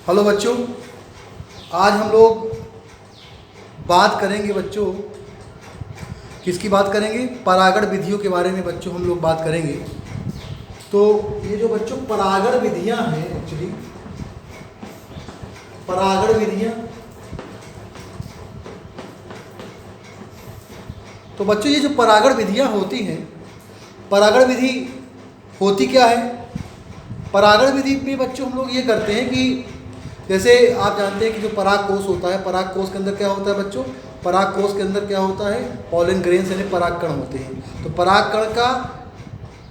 Hello बच्चों, आज हम लोग बात करेंगे बच्चों, किसकी बात करेंगे? परागण विधियों के बारे में बच्चों हम लोग बात करेंगे। तो ये जो बच्चों परागण विधियां हैं, एक्चुअली परागण विधियां, तो बच्चों ये जो परागण विधियां होती हैं, परागण विधि होती क्या है? परागण विधि में बच्चों हम लोग ये करते हैं कि जैसे आप जानते हैं कि जो पराग कोष होता है, पराग कोष के अंदर क्या होता है बच्चों? पराग कोष के अंदर क्या होता है? पॉलन ग्रेन्स यानी परागकण होते हैं। तो परागकण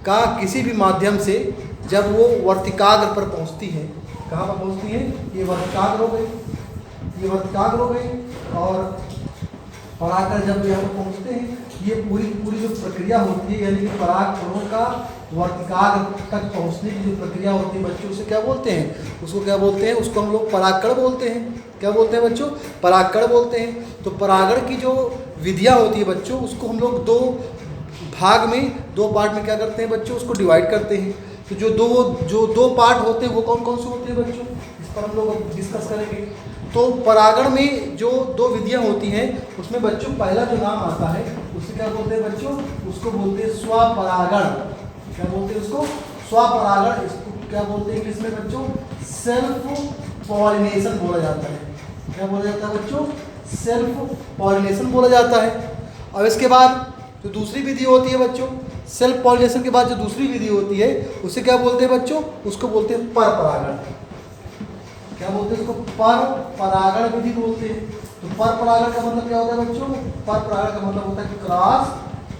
का किसी भी माध्यम से जब वो वर्तिकाग्र पर पहुंचती है, कहाँ पर पहुंचती है? ये वर्तिकाग्र हो गई, ये वर्तिकाग्र हो गई, और परागकण जब यहाँ पर पहुंचते हैं, ये पूरी जो प्रक्रिया होती है, यानी कि परागकणों का वर्तिकाग्र तक पहुंचने की जो प्रक्रिया होती है बच्चों, उसे क्या बोलते हैं? उसको क्या बोलते हैं? उसको हम लोग परागकण बोलते हैं। क्या बोलते हैं बच्चों? परागकण बोलते हैं। तो परागण की जो विधियां होती है बच्चों, उसको हम लोग दो भाग में, दो पार्ट में क्या करते हैं बच्चों? उसको डिवाइड करते हैं। तो जो दो पार्ट होते हैं वो कौन कौन से होते हैं बच्चों? इस पर हम लोग डिस्कस करेंगे। तो परागण में जो दो विधियां होती हैं, उसमें बच्चों पहला जो नाम आता है उसे क्या बोलते हैं बच्चों? उसको बोलते हैं स्वपरागण। क्या बोलते हैं उसको? स्वपरागण। इसको क्या बोलते हैं इंग्लिश में बच्चों? सेल्फ पॉलिनेशन बोला जाता है। क्या बोला जाता है बच्चों? सेल्फ पॉलिनेशन बोला जाता है। अब इसके बाद जो दूसरी विधि होती है बच्चों, सेल्फ पॉलिनेशन के बाद जो दूसरी विधि होती है उसे क्या बोलते हैं बच्चों? उसको बोलते हैं परपरागण। क्या बोलते हैं उसको? परपरागण विधि बोलते हैं। तो परपरागण का मतलब क्या होता है बच्चों? परपरागण का मतलब होता है क्रॉस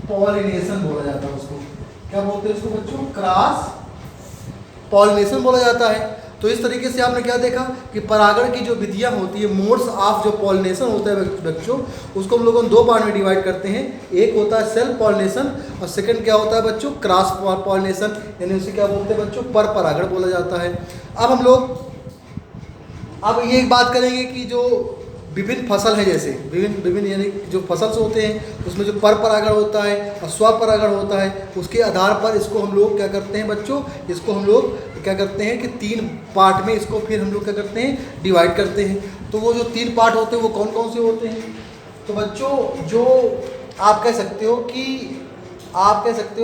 पॉलिनेशन बोला जाता है उसको। क्या बोलते हैं इसको बच्चों? क्रॉस पॉलिनेशन बोला जाता है। तो इस तरीके से आपने क्या देखा कि परागण की जो विधियां होती है, मोड्स ऑफ जो पॉलिनेशन होता है बच्चों, उसको हम लोगों ने दो पार्ट में डिवाइड करते हैं। एक होता है सेल्फ पॉलिनेशन और सेकंड क्या होता है बच्चों? क्रॉस पॉलिनेशन, यानी उसे क्या बोलते हैं बच्चों? परपरागण बोला जाता है। अब हम लोग ये बात करेंगे कि जो विभिन्न फसल है, जैसे विभिन्न यानी जो फसल से होते हैं, उसमें जो परपरागण होता है और स्वपरागण होता है, उसके आधार पर इसको हम लोग क्या करते हैं बच्चों? इसको हम लोग क्या करते हैं कि तीन पार्ट में इसको फिर हम लोग क्या करते हैं? डिवाइड करते हैं। तो वो जो तीन पार्ट होते हैं वो कौन कौन से होते हैं? तो बच्चों जो आप कह सकते हो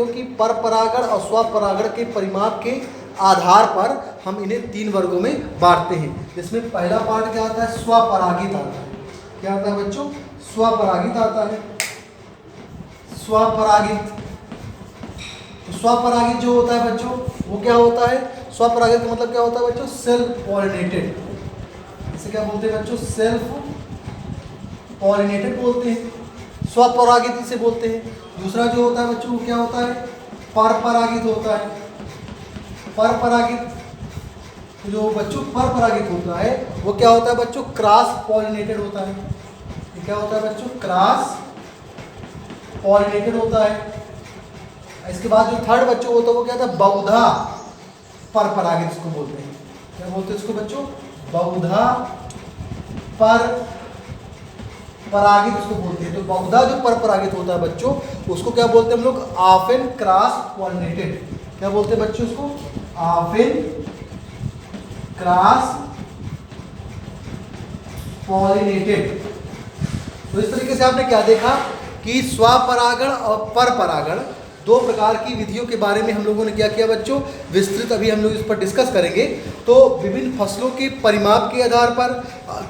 कि परपरागण और स्वपरागण के परिमाप के आधार पर हम इन्हें तीन वर्गों में बांटते हैं। जिसमें पहला पार्ट क्या आता है? स्वपरागित आता है। क्या आता है बच्चों? स्वपरागित आता है। स्वपरागित। तो स्वपरागित जो होता है बच्चों, वो क्या होता है? स्वपरागित का मतलब क्या होता है बच्चों? Self pollinated. इसे क्या बोलते हैं बच्चों? सेल्फ पॉलिनेटेड बोलते हैं, स्वपरागित इसे बोलते हैं। दूसरा जो होता है बच्चों, वो क्या होता है? परपरागित होता है। परपरागित जो बच्चों परपरागित होता है वो क्या होता है बच्चों? क्रॉस पॉलिनेटेड होता है। ये क्या होता है बच्चों? क्रॉस पॉलिनेटेड होता है। इसके बाद जो थर्ड बच्चों होता है वो क्या होता है? बहुधा परपरागित इसको बोलते हैं। क्या बोलते हैं इसको बच्चों? बहुधा परपरागित इसको बोलते हैं। तो बहुधा जो परपरागित होता है बच्चों, उसको क्या बोलते हैं हम लोग? Often cross pollinated. क्या बोलते हैं बच्चों उसको? Often cross pollinated. तो इस तरीके से आपने क्या देखा कि स्वपरागण और परपरागण दो प्रकार की विधियों के बारे में हम लोगों ने क्या किया बच्चों? विस्तृत अभी हम लोग इस पर डिस्कस करेंगे। तो विभिन्न फसलों के परिमाप के आधार पर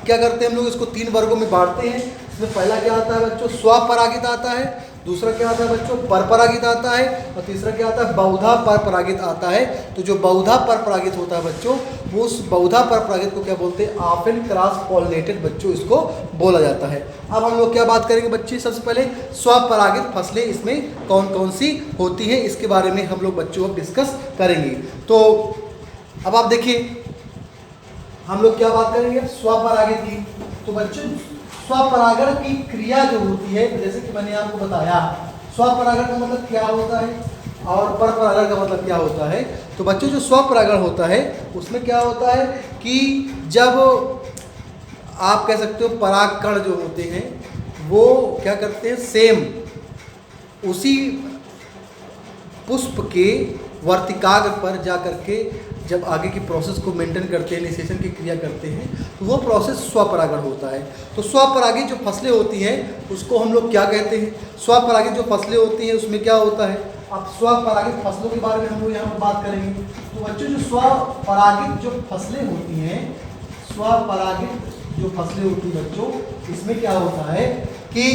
क्या करते हैं हम लोग? इसको तीन वर्गों में बांटते हैं। इसमें पहला क्या आता है बच्चों? स्वपरागित आता है। दूसरा क्या आता है बच्चों? परपरागित आता है। और तीसरा क्या आता है? बहुधा परपरागित आता है। तो जो बहुधा परपरागित होता है बच्चों, वो उस बहुधा परपरागित को क्या बोलते हैं? ऑफन क्रॉस पॉलिनेटेड बच्चों इसको बोला जाता है। अब हम लोग क्या बात करेंगे बच्चे? सबसे पहले स्वपरागित फसलें इसमें कौन कौन सी होती हैं, इसके बारे में हम लोग बच्चों अब डिस्कस करेंगे। तो अब आप देखिए, हम लोग क्या बात करेंगे? स्वपरागित की। तो बच्चों स्वपरागण की क्रिया जो होती है, जैसे कि मैंने आपको बताया, स्वपरागण का मतलब क्या होता है और परपरागण का मतलब क्या होता है। तो बच्चों जो स्वपरागण होता है उसमें क्या होता है कि जब आप कह सकते हो परागकण जो होते हैं वो क्या करते हैं? सेम उसी पुष्प के वर्तिकाग्र पर जा करके जब आगे की प्रोसेस को मेंटेन करते हैं, निषेचन की क्रिया करते हैं, तो वो प्रोसेस स्वपरागण होता है। तो स्वपरागित जो फसलें होती हैं उसको हम लोग क्या कहते हैं? स्वपरागित जो फसलें होती हैं उसमें क्या होता है? अब स्वपरागित फसलों के बारे में हम लोग यहाँ पर बात करेंगे। तो बच्चों जो स्वपरागित जो फसलें होती हैं, स्वपरागित जो फसलें होती हैं बच्चों, इसमें क्या होता है कि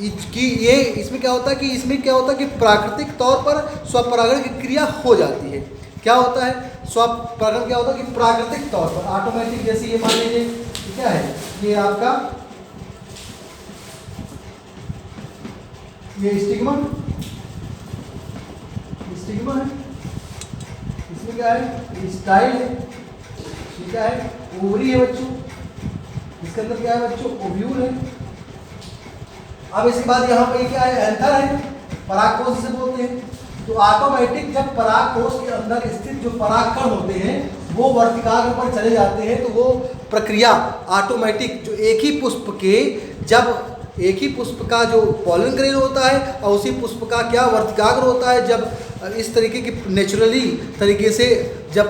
ये इसमें क्या होता है कि प्राकृतिक तौर पर स्वपरागण की क्रिया हो जाती है। क्या होता है स्वपरागण? क्या होता है कि प्राकृतिक तौर पर ऑटोमेटिक, जैसे ये मान लीजिए क्या है, ये आपका ये स्टिग्मा है, इसमें क्या है? स्टाइल है, ठीक है, ओवरी है बच्चों, इसके अंदर क्या है बच्चों? ओव्यूल है। अब इसके बाद यहाँ पे क्या है? एंथर है, परागकोश से बोलते हैं। तो ऑटोमेटिक जब परागकोश के अंदर स्थित जो परागकण होते हैं वो वर्तिकाग्र पर चले जाते हैं, तो वो प्रक्रिया ऑटोमेटिक जो एक ही पुष्प के, जब एक ही पुष्प का जो पॉलन ग्रेन होता है और उसी पुष्प का क्या वर्तिकाग्र होता है, जब इस तरीके की नेचुरली तरीके से जब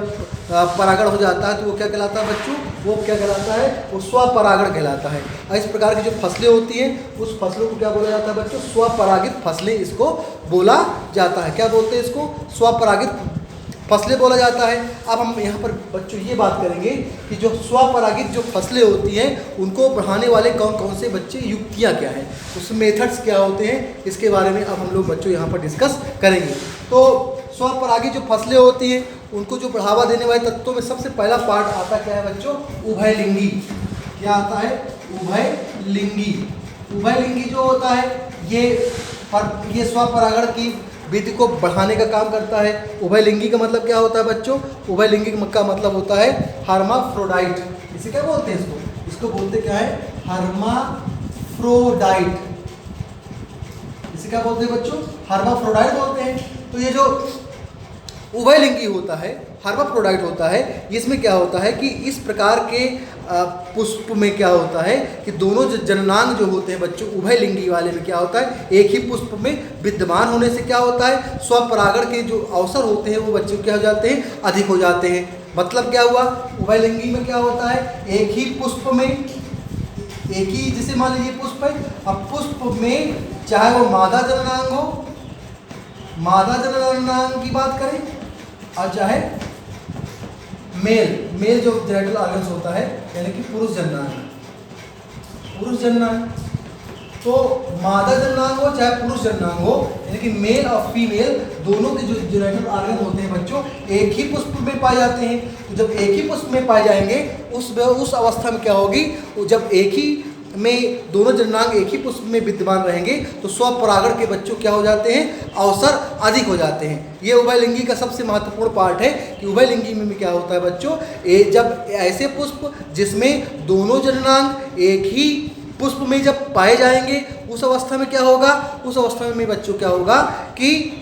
परागण हो जाता है तो वो क्या कहलाता है बच्चों? वो क्या कहलाता है? वो स्वपरागण कहलाता है। और इस प्रकार की जो फसलें होती हैं उस फसलों को क्या बोला जाता है बच्चों? स्वपरागित फसलें इसको बोला जाता है। क्या बोलते हैं इसको? स्वपरागित फसलें बोला जाता है। अब हम यहाँ पर बच्चों ये बात करेंगे कि जो स्वपरागित जो फसलें होती हैं उनको बढ़ाने वाले कौन कौन से बच्चे युक्तियाँ क्या हैं, उस मेथड्स क्या होते हैं, इसके बारे में अब हम लोग बच्चों यहाँ पर डिस्कस करेंगे। तो स्वपरागित जो फसलें होती हैं उनको जो बढ़ावा देने वाले तत्वों में सबसे पहला पार्ट आता क्या है बच्चों? उभयलिंगी। क्या आता है? उभयलिंगी। उभयलिंगी जो होता है ये स्वपरागण की विधि को बढ़ाने का काम करता है। उभयलिंगी का मतलब क्या होता है बच्चों? उभयलिंगी का मतलब होता है हर्माफ्रोडाइट। इसे क्या बोलते हैं? इसको बोलते क्या है? हर्माफ्रोडाइट। इसे क्या बोलते हैं बच्चों? हर्माफ्रोडाइट बोलते हैं। तो ये जो उभयलिंगी होता है, हर्माफ्रोडाइट होता है, इसमें क्या होता है कि इस प्रकार के पुष्प में क्या होता है कि दोनों जो जननांग जो होते हैं बच्चों उभयलिंगी वाले में क्या होता है? एक ही पुष्प में विद्यमान होने से क्या होता है? स्वपरागण के जो अवसर होते हैं वो बच्चों क्या हो जाते हैं? अधिक हो जाते हैं। मतलब क्या हुआ? उभयलिंगी में क्या होता है? एक ही पुष्प में, एक ही, जैसे मान लीजिए पुष्प है, अब पुष्प में चाहे वो मादा जननांग हो, मादा जननांग की बात करें, और चाहे मेल जो जेनिटल ऑर्गन्स होता है यानी कि पुरुष जननांग, तो मादा जननांग हो चाहे पुरुष जननांग हो, यानी कि मेल और फीमेल दोनों के जो जेनिटल ऑर्गन होते हैं बच्चों एक ही पुष्प में पाए जाते हैं। तो जब एक ही पुष्प में पाए जाएंगे उस अवस्था में क्या होगी? जब एक ही में दोनों जननांग एक ही पुष्प में विद्यमान रहेंगे तो स्वपरागण के बच्चों क्या हो जाते हैं? अवसर अधिक हो जाते हैं। ये उभयलिंगी का सबसे महत्वपूर्ण पार्ट है कि उभयलिंगी में क्या होता है बच्चों? जब ऐसे पुष्प जिसमें दोनों जननांग एक ही पुष्प में जब पाए जाएंगे उस अवस्था में क्या होगा? उस अवस्था में बच्चों क्या होगा कि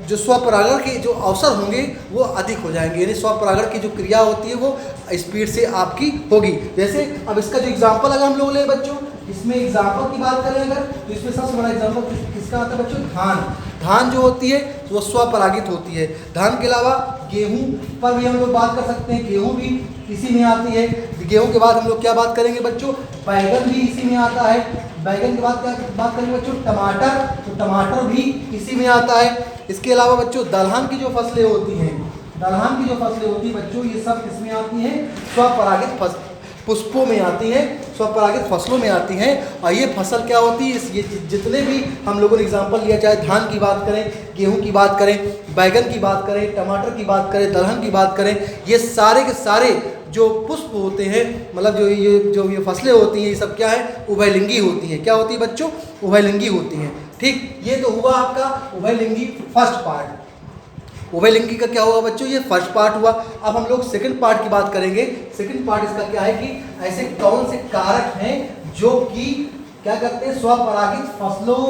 जो स्वपरागण के जो अवसर होंगे वो अधिक हो जाएंगे, यानी स्वपरागण की जो क्रिया होती है वो स्पीड से आपकी होगी। जैसे अब इसका जो एग्जांपल अगर हम लोग ले बच्चों, इसमें एग्जांपल की बात करें अगर, तो इसमें सबसे बड़ा एग्जांपल किसका आता है बच्चों? धान जो होती है तो वो स्वपरागित होती है। धान के अलावा गेहूं पर भी हम लोग बात कर सकते हैं, गेहूं भी इसी में आती है। गेहूं के बाद हम लोग क्या बात करेंगे बच्चों? बैगन भी इसी में आता है। बैगन के बाद क्या बात करेंगे बच्चों? टमाटर, तो टमाटर भी इसी में आता है। इसके अलावा बच्चों दलहन की जो फसलें होती हैं, बच्चों ये सब किसमें आती हैं? स्वपरागित पुष्पों में आती हैं, स्वपरागित फसलों में आती हैं। और ये फसल क्या होती है? ये जितने भी हम लोगों ने एग्जांपल लिया, चाहे धान की बात करें, गेहूं की बात करें, बैगन की बात करें, टमाटर की बात करें, दलहन की बात करें, ये सारे के सारे जो पुष्प होते हैं, मतलब जो ये फसलें होती हैं, ये सब क्या है? उभयलिंगी होती हैं। क्या होती है बच्चों? उभयलिंगी होती हैं। ठीक, ये तो हुआ आपका उभयलिंगी फर्स्ट पार्ट। उभयलिंगी का क्या हुआ बच्चों? ये फर्स्ट पार्ट हुआ। अब हम लोग सेकंड पार्ट की बात करेंगे। सेकंड पार्ट इसका क्या है कि ऐसे कौन से कारक हैं जो कि क्या करते हैं? स्वपरागित फसलों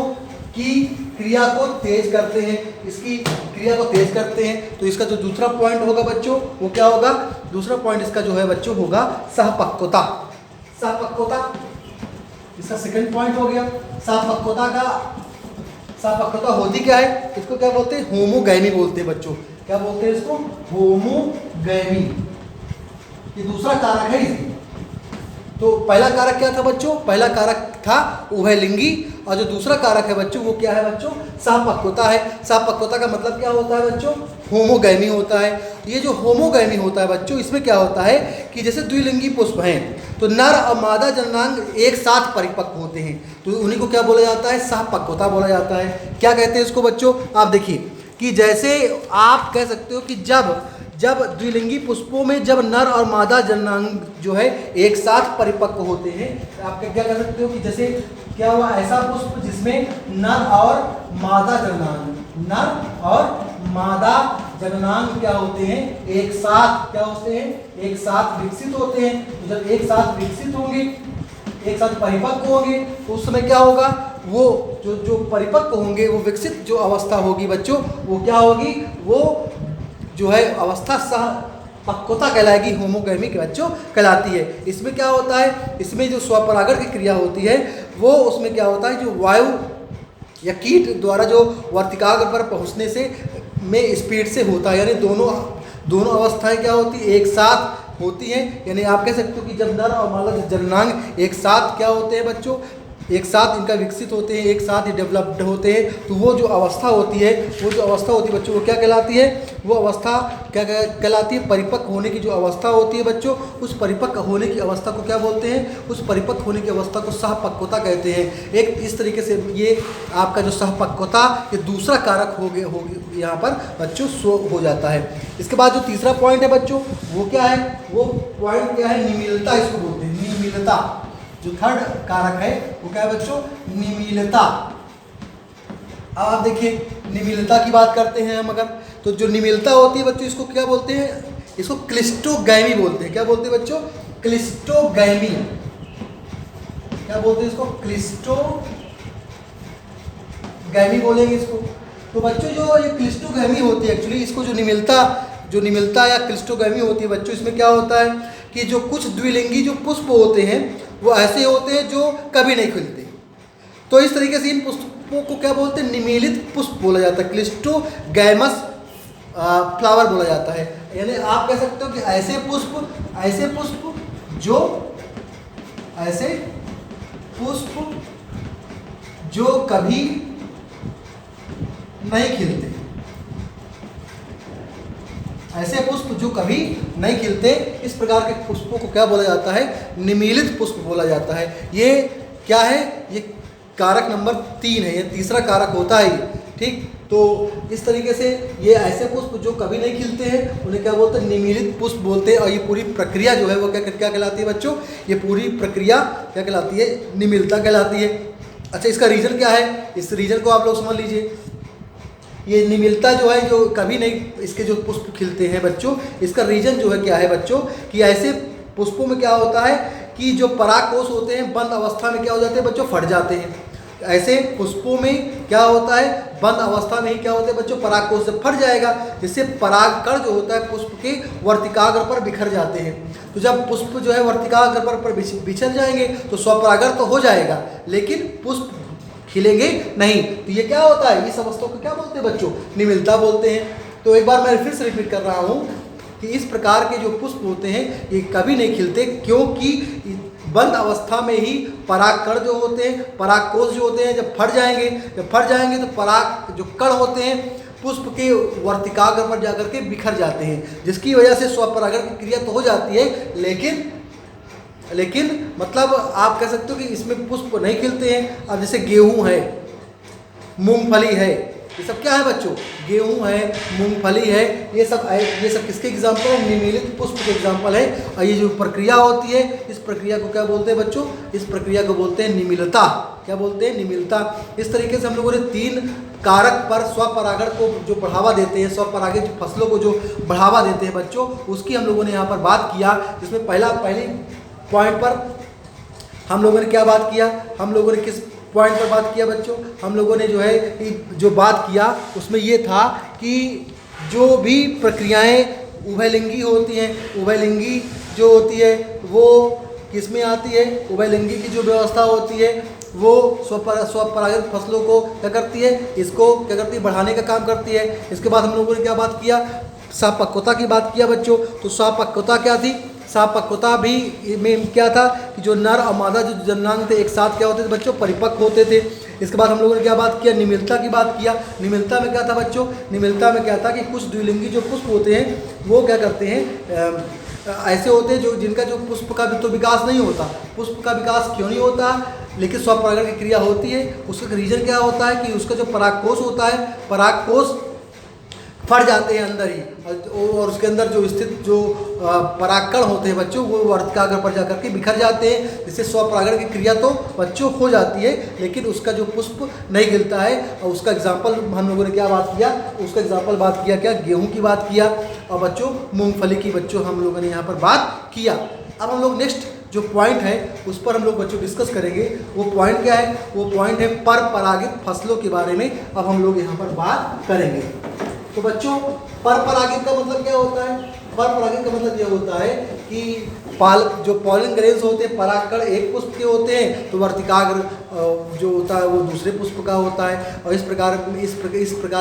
की क्रिया को तेज करते हैं, इसकी क्रिया को तेज करते हैं। तो इसका जो दूसरा पॉइंट होगा बच्चों वो क्या होगा? दूसरा पॉइंट इसका जो है बच्चों होगा सहपक्वता। सहपक्वता इसका सेकंड पॉइंट हो गया। सहपक्वता होती क्या है, इसको क्या बोलते हैं, होमोगैमी बोलते हैं बच्चों। क्या बोलते हैं इसको, होमोगैमी। ये दूसरा कारक है इसमें। तो पहला कारक क्या था बच्चों, पहला कारक था उभयलिंगी, और जो दूसरा कारक है बच्चों वो क्या है बच्चों, सहपक्वता है। सहपक्वता का मतलब क्या होता है बच्चों, होमोगैमी होता है। ये जो होमोगैमी होता है बच्चों, इसमें क्या होता है कि जैसे द्विलिंगी पुष्प हैं तो नर और मादा जननांग एक साथ परिपक्व होते हैं, तो उन्हीं को क्या बोला जाता है, सहपक्वता बोला जाता है। क्या कहते हैं इसको बच्चों, आप देखिए कि जैसे आप कह सकते हो कि जब द्विलिंगी पुष्पों में जब नर और मादा जननांग जो है एक साथ परिपक्व होते हैं, आप क्या कह सकते हो कि जैसे क्या हुआ, ऐसा पुष्प जिसमें नर और मादा जननांग क्या होते हैं, एक साथ क्या होते हैं, एक साथ विकसित होते हैं। तो जब एक साथ विकसित होंगे, एक साथ परिपक्व होंगे, तो उस समय क्या होगा, वो जो परिपक्व होंगे, वो विकसित जो अवस्था होगी बच्चों, वो क्या होगी, वो जो है अवस्था सहपक्वता कहलाएगी, होमोगैमी के बच्चों कहलाती है। इसमें क्या होता है, इसमें जो स्वपरागण की क्रिया होती है वो उसमें क्या होता है, जो वायु या कीट द्वारा जो वर्तिकाग्र पर पहुंचने से में स्पीड से होता है, यानी दोनों अवस्थाएं क्या होती है, एक साथ होती हैं। यानी आप कह सकते हो कि जब नर और मादा जननांग एक साथ क्या होते हैं बच्चों, एक साथ इनका विकसित होते हैं, एक साथ ही डेवलप्ड होते हैं, तो वो जो अवस्था होती है, बच्चों वो क्या कहलाती है, वो अवस्था क्या कहलाती है, परिपक्व होने की जो अवस्था होती है बच्चों, उस परिपक्व होने की अवस्था को क्या बोलते हैं, उस परिपक्व होने की अवस्था को सहपक्वता कहते हैं। एक इस तरीके से ये आपका जो सहपक्वता, ये दूसरा कारक हो यहाँ पर बच्चों शो हो जाता है। इसके बाद जो तीसरा पॉइंट है बच्चों, वो क्या है, वो पॉइंट क्या है, निमिलता इसको बोलते हैं। निमिलता जो थर्ड कारक है वो क्या है बच्चों, निमिलता। अब आप देखिए निमिलता की बात करते हैं हम अगर, तो जो निमिलता होती है बच्चों, इसको क्या बोलते हैं, इसको क्लिस्टोगैमी बोलते हैं। क्या बोलते हैं बच्चों, क्लिस्टोगैमी। क्या बोलते हैं इसको, क्लिस्टोगैमी बोलेंगे इसको। तो बच्चों जो ये क्लिस्टोगैमी होती है, एक्चुअली इसको जो निमिलता या क्लिस्टोगैमी होती है बच्चों, इसमें क्या होता है कि जो कुछ द्विलिंगी जो पुष्प होते हैं वो ऐसे होते हैं जो कभी नहीं खिलते, तो इस तरीके से इन पुष्पों को क्या बोलते हैं, निमीलित पुष्प बोला जाता है, क्लिस्टोगैमस फ्लावर बोला जाता है। यानी आप कह सकते हो कि ऐसे पुष्प जो कभी नहीं खिलते, ऐसे पुष्प जो कभी नहीं खिलते, इस प्रकार के पुष्पों को क्या बोला जाता है, निमीलित पुष्प बोला जाता है। ये क्या है, ये कारक नंबर 3 है, ये तीसरा कारक होता है ये, ठीक। तो इस तरीके से ये ऐसे पुष्प जो कभी नहीं खिलते हैं उन्हें क्या बोलते हैं, निमीलित पुष्प बोलते हैं। और ये पूरी प्रक्रिया जो है वो क्या कहलाती है बच्चों, ये पूरी प्रक्रिया क्या कहलाती है, निमिलता कहलाती है। अच्छा, इसका रीजन क्या है, इस रीजन को आप लोग समझ लीजिए। ये निमिलता जो है, जो कभी नहीं इसके जो पुष्प खिलते हैं बच्चों, इसका रीजन जो है क्या है बच्चों, कि ऐसे पुष्पों में क्या होता है कि जो परागकोश होते हैं बंद अवस्था में क्या हो जाते हैं बच्चों, फट जाते हैं। ऐसे पुष्पों में क्या होता है, बंद अवस्था में ही क्या होता है बच्चों, परागकोश से फट जाएगा, जिससे परागकण जो होता है पुष्प के वर्तिकाग्र पर बिखर जाते हैं। तो जब पुष्प जो है वर्तिकाग्र पर बिछर जाएंगे तो स्वपरागण तो हो जाएगा, लेकिन पुष्प खिलेंगे नहीं। तो ये क्या होता है, इस अवस्था को क्या बोलते हैं बच्चों, निमिलता बोलते हैं। तो एक बार मैं फिर से रिपीट कर रहा हूँ कि इस प्रकार के जो पुष्प होते हैं ये कभी नहीं खिलते, क्योंकि बंद अवस्था में ही परागकण जो होते हैं, परागकोश जो होते हैं, जब फट जाएंगे तो पराग जो कण होते हैं पुष्प के वर्तिकाग्र पर जाकर के बिखर जाते हैं, जिसकी वजह से स्वपरागण की क्रिया तो हो जाती है, लेकिन मतलब आप कह सकते हो कि इसमें पुष्प नहीं खिलते हैं। अब जैसे गेहूं है, मूंगफली है, ये सब क्या है बच्चों, गेहूं है, मूंगफली है, ये सब किसके एग्जाम्पल है, निमीलित पुष्प के एग्जाम्पल है। और ये जो प्रक्रिया होती है, इस प्रक्रिया को क्या बोलते हैं बच्चों, इस प्रक्रिया को बोलते हैं निमिलता। क्या बोलते हैं, निमिलता। इस तरीके से हम लोगों ने 3 कारक पर स्वपरागण को जो बढ़ावा देते हैं, स्वपरागित फसलों को जो बढ़ावा देते हैं बच्चों, उसकी हम लोगों ने यहाँ पर बात किया। जिसमें पहली पॉइंट पर हम लोगों ने क्या बात किया, हम लोगों ने किस पॉइंट पर बात किया बच्चों, हम लोगों ने जो है जो बात किया उसमें ये था कि जो भी प्रक्रियाएं उभयलिंगी होती हैं, उभयलिंगी जो होती है वो किस में आती है, उभयलिंगी की जो व्यवस्था होती है वो स्वपरागित फसलों को क्या करती है, इसको क्या करती है, बढ़ाने का काम करती है। इसके बाद हम लोगों ने क्या बात किया, सापक्वता की बात किया बच्चों। तो सापक्वता क्या थी, सापक्वता भी में क्या था कि जो नर और मादा जो जननांग थे एक साथ क्या होते थे बच्चों, परिपक्व होते थे। इसके बाद हम लोगों ने क्या बात किया, निमिलता की बात किया। निमिलता में क्या था बच्चों, निमिलता में क्या था कि कुछ द्विलिंगी जो पुष्प होते हैं वो क्या करते हैं, ऐसे होते हैं जो जिनका जो पुष्प का भी तो विकास नहीं होता। पुष्प का विकास क्यों नहीं होता, लेकिन स्वपरागण की क्रिया होती है। उसका रीजन क्या होता है कि उसका जो परागकोश होता है, परागकोश फट जाते हैं अंदर ही, और उसके अंदर जो स्थित जो परागकण होते हैं बच्चों वो वर्तिकाग्र पर जाकर के बिखर जाते हैं, जिससे स्वपरागण की क्रिया तो बच्चों हो जाती है, लेकिन उसका जो पुष्प नहीं खिलता है। और उसका एग्जाम्पल हम लोगों ने क्या बात किया, उसका एग्जाम्पल बात किया क्या, गेहूं की बात किया, और बच्चों मूंगफली की बच्चों हम लोगों ने यहाँ पर बात किया। अब हम लोग नेक्स्ट जो पॉइंट है उस पर हम लोग बच्चों डिस्कस करेंगे। वो पॉइंट क्या है, वो पॉइंट है पर परागित फसलों के बारे में अब हम लोग यहाँ पर बात करेंगे। तो बच्चों पर परागित का मतलब क्या होता है, पर परागित का मतलब यह होता है कि जो पॉलिन ग्रेन्स होते हैं, परागकण एक पुष्प के होते हैं, तो वर्तिकाग्र जो होता है वो दूसरे पुष्प का होता है। और इस प्रकार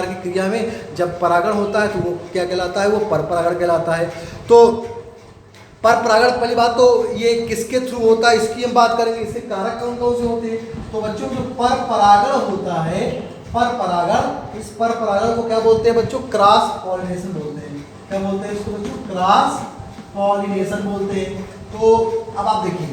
की क्रिया में जब परागण होता है तो वो क्या कहलाता है, वो पर परागण कहलाता है। तो पर परागण पहली बात तो ये किसके थ्रू होता है इसकी हम बात करेंगे, इसके कारक कौन कौन से होते हैं। तो बच्चों जो पर परागण होता है, पर परागण, इस पर परागण को क्या बोलते हैं बच्चों, क्रॉस पॉलिनेशन बोलते हैं। क्या बोलते हैं इसको बच्चों, क्रॉस पॉलिनेशन बोलते हैं। तो अब आप देखिए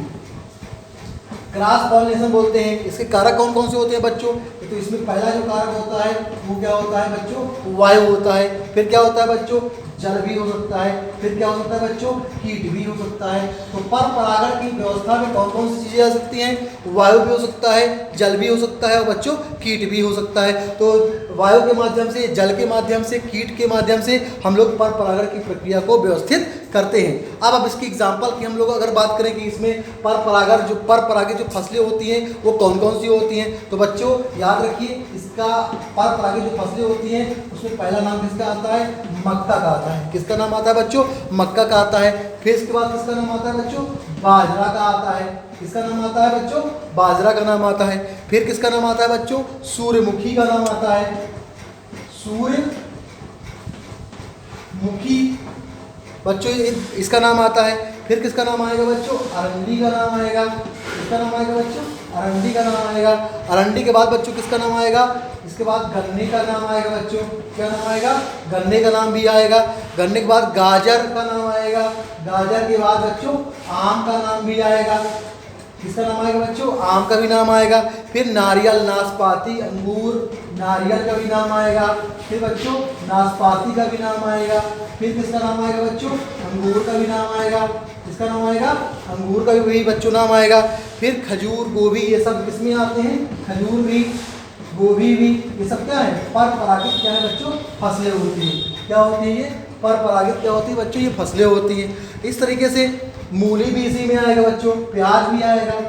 क्रॉस पॉलिनेशन बोलते हैं, इसके कारक कौन कौन से होते हैं बच्चों। तो इसमें पहला जो कारक होता है वो क्या होता है बच्चों, वायु होता है। फिर क्या होता है बच्चों, जल भी हो सकता है। फिर क्या हो सकता है बच्चों, कीट भी हो सकता है। तो पर परागण की व्यवस्था में कौन कौन सी चीजें आ सकती हैं, वायु भी हो सकता है, जल भी हो सकता है, और बच्चों कीट भी हो सकता है। तो वायु के माध्यम से, जल के माध्यम से, कीट के माध्यम से हम लोग पर परागण की प्रक्रिया को व्यवस्थित करते हैं। अब इसकी एग्जाम्पल की हम लोग अगर बात करें कि इसमें पर परागण जो पर परागित जो फसलें होती हैं वो कौन कौन सी होती हैं, तो बच्चों याद रखिए इसका पर परागित जो फसलें होती हैं उसमें पहला नाम किसका आता है, मक्का का आता है। किसका नाम आता है बच्चों, मक्का का आता है। फिर इसके बाद किसका नाम आता है बच्चों, बाजरा का आता है। किसका नाम आता है बच्चों, बाजरा का नाम आता है। फिर किसका नाम आता है बच्चों, सूर्यमुखी का नाम आता है, सूर्यमुखी बच्चों इसका नाम आता है। फिर किसका नाम आएगा बच्चों, अरंडी का नाम आएगा। किसका नाम आएगा बच्चों, अरंडी का नाम आएगा। अरंडी के बाद बच्चों किसका नाम आएगा, इसके बाद गन्ने का नाम आएगा बच्चों। क्या नाम आएगा, गन्ने का नाम भी आएगा। गन्ने के बाद गाजर का नाम आएगा। गाजर के बाद बच्चों आम का नाम भी आएगा। किसका नाम आएगा बच्चों, आम का भी नाम आएगा। फिर नारियल, नाशपाती, अंगूर, नारियल का भी नाम आएगा। फिर बच्चों नाशपाती का भी नाम आएगा। फिर किसका नाम आएगा बच्चों, अंगूर का भी नाम आएगा। किसका नाम आएगा, अंगूर का भी बच्चों नाम आएगा। फिर खजूर, गोभी, ये सब किसमें आते हैं, खजूर भी, गोभी भी, ये सब क्या है, पर परागित क्या है बच्चों, फसलें होती हैं। क्या होती है ये, पर परागित क्या होती है बच्चों, ये फसलें होती हैं। इस तरीके से मूली भी इसी में आएगा बच्चों, प्याज भी आएगा,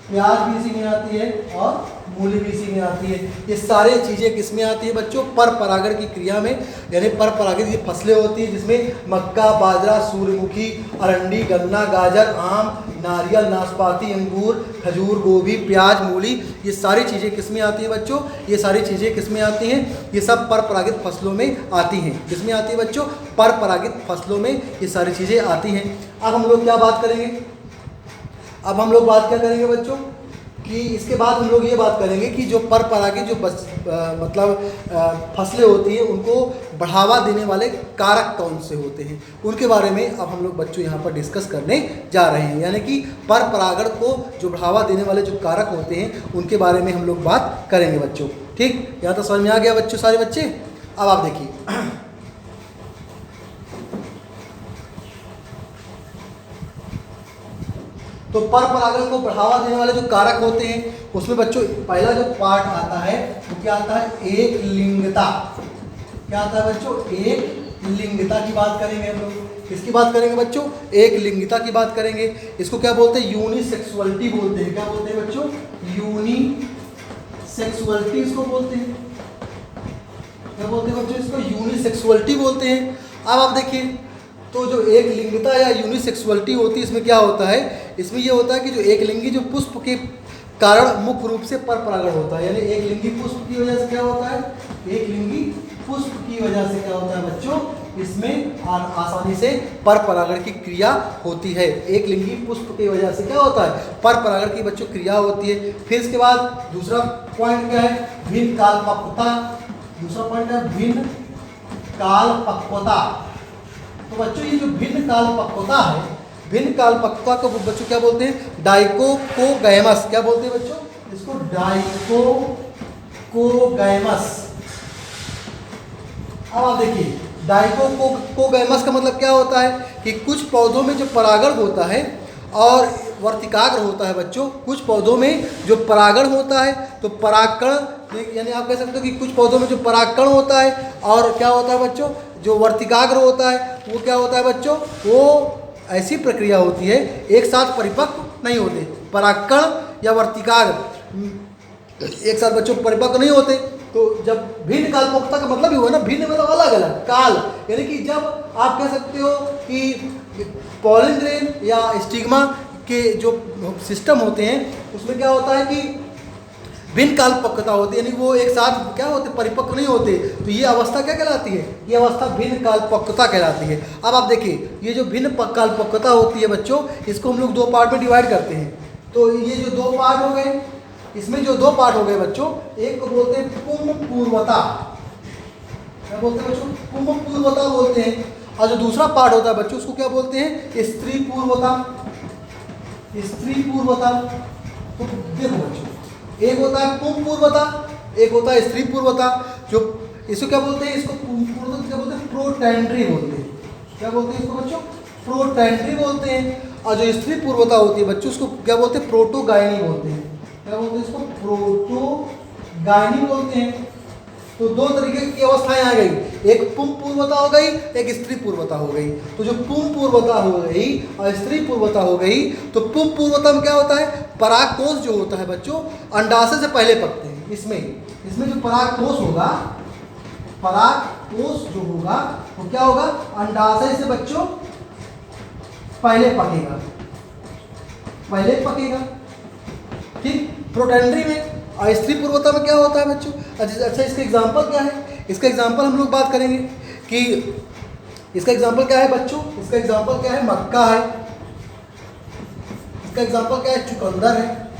प्याज भी इसी में आती है, और मूली भी इसी में आती है। ये सारी चीज़ें किस में आती है बच्चों, पर परागण की क्रिया में, यानी पर परागित ये फसलें होती हैं जिसमें मक्का, बाजरा, सूर्यमुखी, अरंडी, गन्ना, गाजर, आम, नारियल, नाशपाती, अंगूर, खजूर, गोभी, प्याज, मूली, ये सारी चीज़ें किस में आती हैं बच्चों, ये सारी चीज़ें किस में आती हैं, ये सब पर परागित फसलों में आती हैं। किस में आती है बच्चों, पर परागित फसलों में ये सारी चीज़ें आती हैं। अब हम लोग क्या बात करेंगे, अब हम लोग बात क्या करेंगे बच्चों कि इसके बाद हम लोग ये बात करेंगे कि जो पर परागित जो फसलें होती हैं उनको बढ़ावा देने वाले कारक कौन से होते हैं, उनके बारे में अब हम लोग बच्चों यहाँ पर डिस्कस करने जा रहे हैं। यानी कि पर परागण को जो बढ़ावा देने वाले जो कारक होते हैं उनके बारे में हम लोग बात करेंगे बच्चों। ठीक, यहाँ तो समझ में आ गया बच्चों, सारे बच्चे। अब आप देखिए तो पर परागण को बढ़ावा देने वाले जो कारक होते हैं उसमें बच्चों पहला जो पार्ट आता है वो क्या आता है, एक लिंगता। क्या आता है बच्चों, एक लिंगता की बात करेंगे हम लोग। किसकी बात करेंगे बच्चों, एक लिंगता की बात करेंगे। इसको क्या बोलते हैं, यूनिसेक्सुअलिटी बोलते हैं। क्या बोलते हैं बच्चों, यूनिसेक्सुअलिटी इसको बोलते हैं। क्या बोलते हैं बच्चों, इसको यूनिसेक्सुअलिटी बोलते हैं। अब आप देखिए तो जो एक लिंगता या यूनिसेक्सुअलिटी होती है इसमें क्या होता है, इसमें ये होता है कि जो एक लिंगी जो पुष्प के कारण मुख्य रूप से पर परागण होता है। यानी एक लिंगी पुष्प की वजह से क्या होता है, एक लिंगी पुष्प की वजह से क्या होता है बच्चों, इसमें आसानी से पर परागण की क्रिया होती है। एक लिंगी पुष्प की वजह से क्या होता है, पर परागण की बच्चों क्रिया होती है। फिर इसके बाद दूसरा पॉइंट क्या है, भिन्न काल पक्वता। दूसरा पॉइंट है भिन्न काल पक्वता। तो बच्चों ये जो भिन्न काल पक्वता है, भिन्न काल पक्वता को बच्चों क्या बोलते हैं, डाइकोकोगैमस। क्या बोलते हैं बच्चों इसको, डाइकोकोगैमस। अब आप देखिए डाइकोकोगैमस का मतलब क्या होता है कि कुछ पौधों में जो परागण होता है और वर्तिकाग्र होता है बच्चों, कुछ पौधों में जो परागण होता है तो परागकण, यानी आप कह सकते हो कि कुछ पौधों में जो परागकण होता है और क्या होता है बच्चों, जो वर्तिकाग्र होता है वो क्या होता है बच्चों, वो ऐसी प्रक्रिया होती है एक साथ परिपक्व नहीं होते। परागकण या वर्तिकाग्र एक साथ बच्चों परिपक्व नहीं होते। तो जब भिन्न काल पक्वता का मतलब ही हुआ ना, भिन्न मतलब अलग अलग काल, यानी कि जब आप कह सकते हो कि पॉलन ग्रेन या स्टिग्मा के जो सिस्टम होते हैं उसमें क्या होता है कि भिन्न काल पक्वता होती है, यानी वो एक साथ क्या होते, परिपक्व नहीं होते। तो ये अवस्था क्या कहलाती है, ये अवस्था भिन्न काल पक्वता कहलाती है। अब आप देखिए ये जो भिन्न काल पक्वता होती है बच्चों, इसको हम लोग दो पार्ट में डिवाइड करते हैं। तो ये जो दो पार्ट हो गए, इसमें जो दो पार्ट हो गए बच्चों, एक को बोलते हैं पुंभ पूर्वता। क्या बोलते हैं बच्चों, पुंभ पूर्वता बोलते हैं। और जो दूसरा पार्ट होता है बच्चों उसको क्या बोलते हैं, स्त्री पूर्वता। स्त्री पूर्वता। तो देखो बच्चों, एक होता है पुंभ पूर्वता, एक होता है स्त्री पूर्वता। जो इसको क्या बोलते हैं, इसको पुंभ पूर्वता क्या बोलते हैं, प्रोटेंड्री बोलते हैं। क्या बोलते हैं इसको बच्चों, प्रोटेंड्री बोलते हैं। और जो स्त्री पूर्वता होती है बच्चों उसको क्या बोलते हैं, प्रोटोगायनी बोलते हैं। क्या बोलते हैं इसको, प्रोटोगायनी बोलते हैं। तो दो तरीके की अवस्थाएं आ गई, एक पुंभ पूर्वता हो गई, एक स्त्री पूर्वता हो गई। तो जो पुंभ पूर्वता हो गई और स्त्री पूर्वता हो गई, तो पुंभ पूर्वता में क्या होता है, परागकोश जो होता है बच्चों अंडाशय से पहले पकते हैं। इसमें जो परागकोश होगा, परागकोश जो होगा वो क्या होगा, अंडाशय से बच्चों पहले पकेगा। ठीक, प्रोटेंड्री में। और स्त्री पूर्वता में क्या होता है बच्चों, अच्छा इसका एग्जाम्पल क्या है, इसका एग्जाम्पल हम लोग बात करेंगे कि इसका एग्जाम्पल क्या है बच्चों, इसका एग्जाम्पल क्या है, मक्का है। इसका एग्जाम्पल क्या है, चुकंदर है।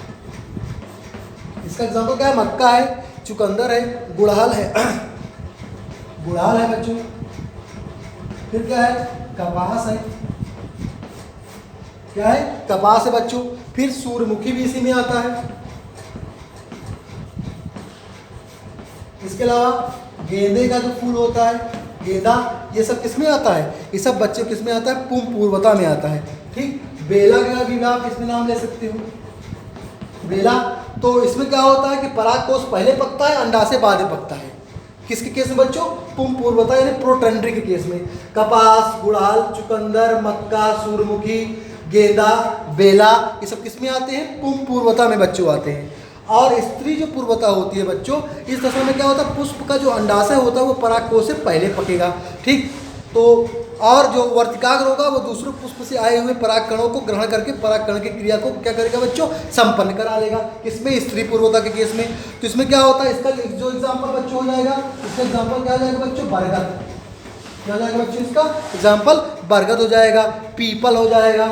इसका एग्जाम्पल क्या है, मक्का है, चुकंदर है, गुड़हल है। गुड़हल है बच्चों। फिर क्या है, कपास है। क्या है, कपास है बच्चों। फिर सूर्यमुखी भी इसी में आता है। इसके अलावा गेंदे का जो फूल होता है, गेंदा, ये सब किस में आता है, ये सब बच्चे किस में आता है, पुंभ पूर्वता में आता है। ठीक, बेला का भी आप इसमें नाम ले सकते हो, बेला। तो इसमें क्या होता है कि परागकोश पहले पकता है, अंडाशय बाद में पकता है। किसके केस में बच्चों, पुंभ पूर्वता यानी प्रोटेंड्री के केस में। कपास, गुड़हल, चुकंदर, मक्का, सूर्यमुखी, गेंदा, बेला, ये सब किस में आते हैं, पुंभ पूर्वता में बच्चों आते हैं। और स्त्री जो पूर्वता होती है बच्चों, इस दशा में क्या होता है, पुष्प का जो अंडाशय होता है वो परागकोश से पहले पकेगा। ठीक, तो और जो वर्तिकाग्र होगा वो दूसरे पुष्प से आए हुए परागकणों को ग्रहण करके परागकण की क्रिया को क्या करेगा बच्चों, संपन्न करा लेगा। किसमें, स्त्री पूर्वता के केस में। तो इसमें क्या होता है, इसका जो एग्जाम्पल बच्चों हो जाएगा, इसका एग्जाम्पल क्या हो जाएगा बच्चों, बरगद। क्या हो जाएगा बच्चों, इसका एग्जाम्पल बरगद हो जाएगा, पीपल हो जाएगा।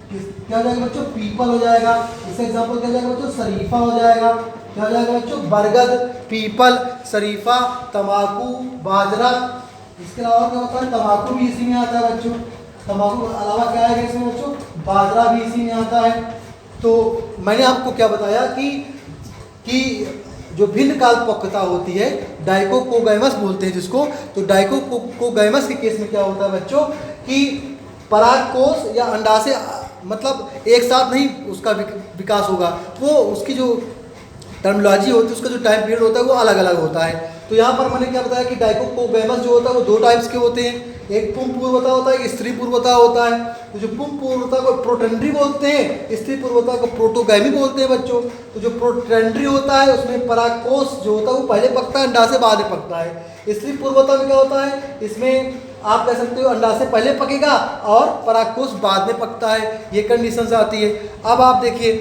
क्या हो जाएगा बच्चों, पीपल हो जाएगा। इसका एग्जाम्पल क्या हो जाएगा बच्चों, शरीफा हो जाएगा। क्या हो जाएगा बच्चों, बरगद, पीपल, शरीफा, तंबाकू, बाजरा। इसके अलावा क्या होता है, तंबाकू भी इसी में आता है बच्चों। तंबाकू के अलावा क्या आएगा इसमें बच्चों, बाजरा भी इसी में आता है। तो मैंने आपको क्या बताया कि जो भिन्न काल पक्वता होती है, डाइकोकोगैमस बोलते हैं जिसको। तो डाइकोकोगैमस के केस में क्या होता है बच्चों कि परागकोश या अंडाशय मतलब एक साथ नहीं उसका विकास होगा, वो उसकी जो टर्मिनोलॉजी होती है, उसका जो टाइम पीरियड होता है वो अलग अलग होता है। तो यहाँ पर मैंने क्या बताया कि डाइकोकोगैमस जो होता है वो दो टाइप्स के होते हैं, एक पुंभ पूर्वता होता है, एक स्त्री पूर्वता होता है। तो जो पुंभ पूर्वता को प्रोटेंड्री बोलते हैं, स्त्री पूर्वता को प्रोटोगैमी बोलते हैं बच्चों। तो जो प्रोटेंड्री होता है उसमें परागकोश जो होता है वो पहले पकता है, अंडाशय बाद में पकता है। स्त्री पूर्वता में क्या होता है, इसमें आप कह सकते हो अंडाशय पहले पकेगा और परागकोश बाद में पकता है, ये कंडीशन आती है। अब आप देखिए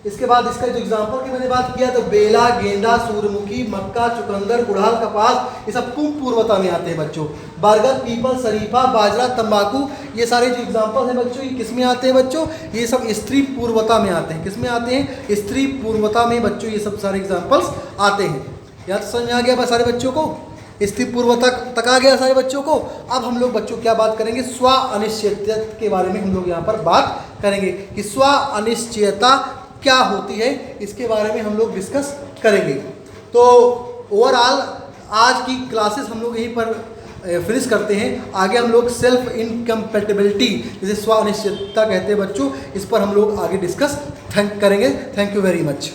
इसके बाद इसका जो एग्जाम्पल की मैंने बात किया तो बेला, गेंदा, सूरजमुखी, मक्का, चुकंदर, गुड़हल, कपास, ये सब पुंग पूर्वता में आते हैं बच्चों। बरगद, पीपल, शरीफा, बाजरा, तंबाकू, ये सारे जो एग्जाम्पल हैं बच्चों ये किस में आते हैं बच्चों? ये सब स्त्री पूर्वता में आते हैं। किस में आते हैं? स्त्री पूर्वता में बच्चों ये सब सारे एग्जाम्पल्स आते हैं। या तो समझ में आ गया सारे बच्चों को? स्त्री पूर्वता तक आ गया सारे बच्चों को। अब हम लोग बच्चों क्या बात करेंगे? स्व अनिश्चयता के बारे में हम लोग यहाँ पर बात करेंगे कि स्व अनिश्चयता क्या होती है, इसके बारे में हम लोग डिस्कस करेंगे। तो ओवरऑल आज की क्लासेस हम लोग यहीं पर फिनिश करते हैं। आगे हम लोग सेल्फ इनकम्पैटिबिलिटी जिसे स्व अनिश्चितता कहते हैं बच्चों, इस पर हम लोग आगे डिस्कस करेंगे। Thank you very much.